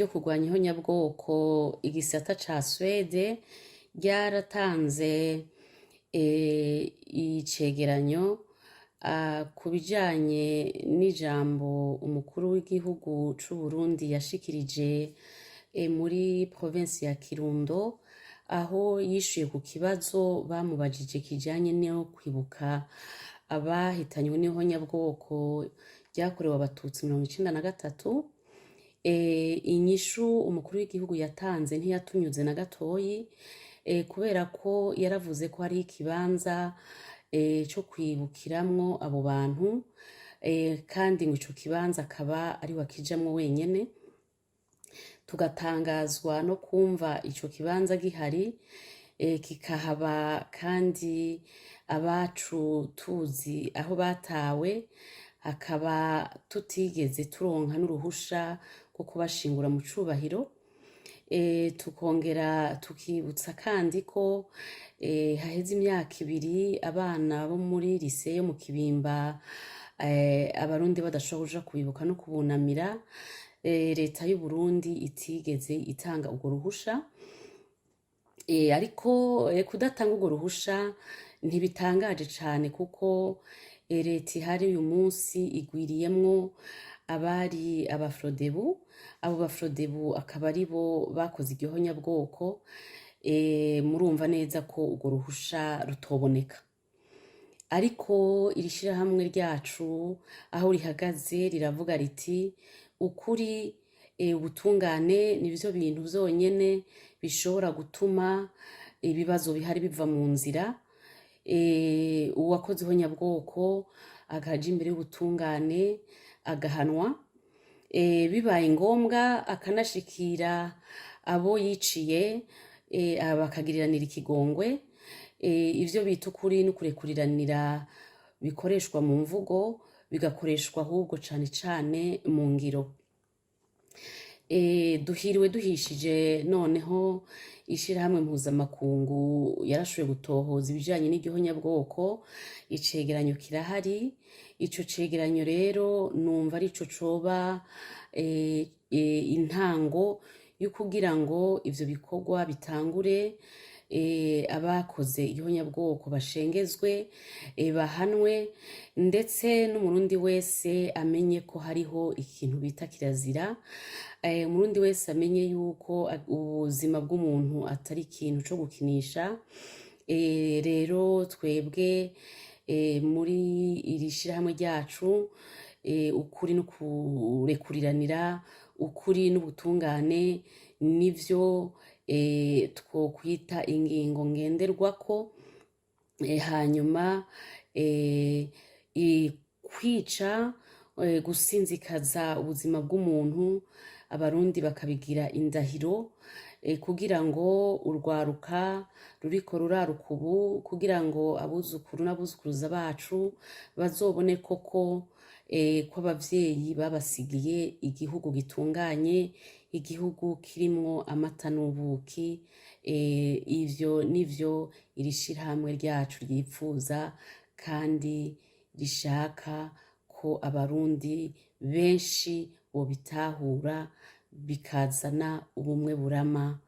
vyo kurwanya ihonyabwoko igisata ca Swede ryaratanze icegeranyo ku bijanye n'ijambo umukuru w'igihugu c'Uburundi yashikirije muri provinsi ya Kirundo, aho yishuye ku kibazo bamubajije kijanye no kwibuka abahitanywe n'ihonyabwoko ryakorewe abatutsi 1993. Inyishu umukuru w'igihugu yatanze ntiyatunyuze na gatoyi, kubera ko yaravuze ko hari ikibanza co kwibukiramwo abo bantu, kandi ngo ico kibanza akaba ari wakijamwo wenyene. Tugatangazwa no kumva ico kibanza gihari, kikahaba kandi abacu tuzi aho batawe, hakaba tutigeze turonka n'uruhusha rwo kubashingura mu cubahiro. Tukongera tukibutsa kandi ko haheze imyaka 2 abana bo muri lycée yo mu Kibimba abarundi badashobora kuja kubibuka no kubunamira, leta y'u Burundi itigeze itanga urwo ruhusha. Ariko kudatanga urwo ruhusha ntibitangaje cane, kuko leta ihari uyu munsi igwiriyemwo abari abafrodebu. Abo bafrodebu akaba ari bo bakoze igihonyabwoko. Murumva neza ko urwo ruhusha rutoboneka. Ariko iri shirahamwe ryacu aho rihagaze riravuga riti ukuri, ubutungane nivyo bintu vyonyene bishobora gutuma ibibazo bihari biva mu nzira. Uwakoze ihonyabwoko akaja imbere y'ubutungane agahanwa, bibaye ngombwa akanashikira abo yiciye, bakagiriranira ikigongwe. Ivyo bita ukuri n'ukurekuriranira bikoreshwa mu mvugo, bigakoreshwa ahubwo cane cane mu ngiro. Duhiriwe duhishije noneho ishirahamwe mpuzamakungu yarashoboye gutohoza ibijanye n'igihonyabwoko, icegeranyo kirahari. Ico cegeranyo rero numva arico coba intango yo kugira ngo ivyo bikorwa bitangure, abakoze ihonyabwoko bashengezwe, bahanwe, ndetse n'umurundi wese amenye ko hariho ikintu bita kirazira. Umurundi wese amenye yuko ubuzima bw'umuntu atari ikintu co gukinisha. Rero twebwe muri iri shirahamwe ryacu, ukuri no kurekuriranira, ukuri n'ubutungane nivyo twokwita ingingo ngenderwako. Hanyuma kwica, gusinzikaza ubuzima bw'umuntu, abarundi bakabigira indahiro, kugira ngo urwaruka ruriko ruraruka ubu, kugira ngo abuzukuru n'abuzukuruza bacu bazobone koko ko abavyeyi babasigiye igihugu gitunganye, igihugu kirimwo amata n'ubuki. Ivyo nivyo iri shirahamwe ryacu ryipfuza kandi rishaka ko abarundi benshi bobitahura, bikazana ubumwe burama.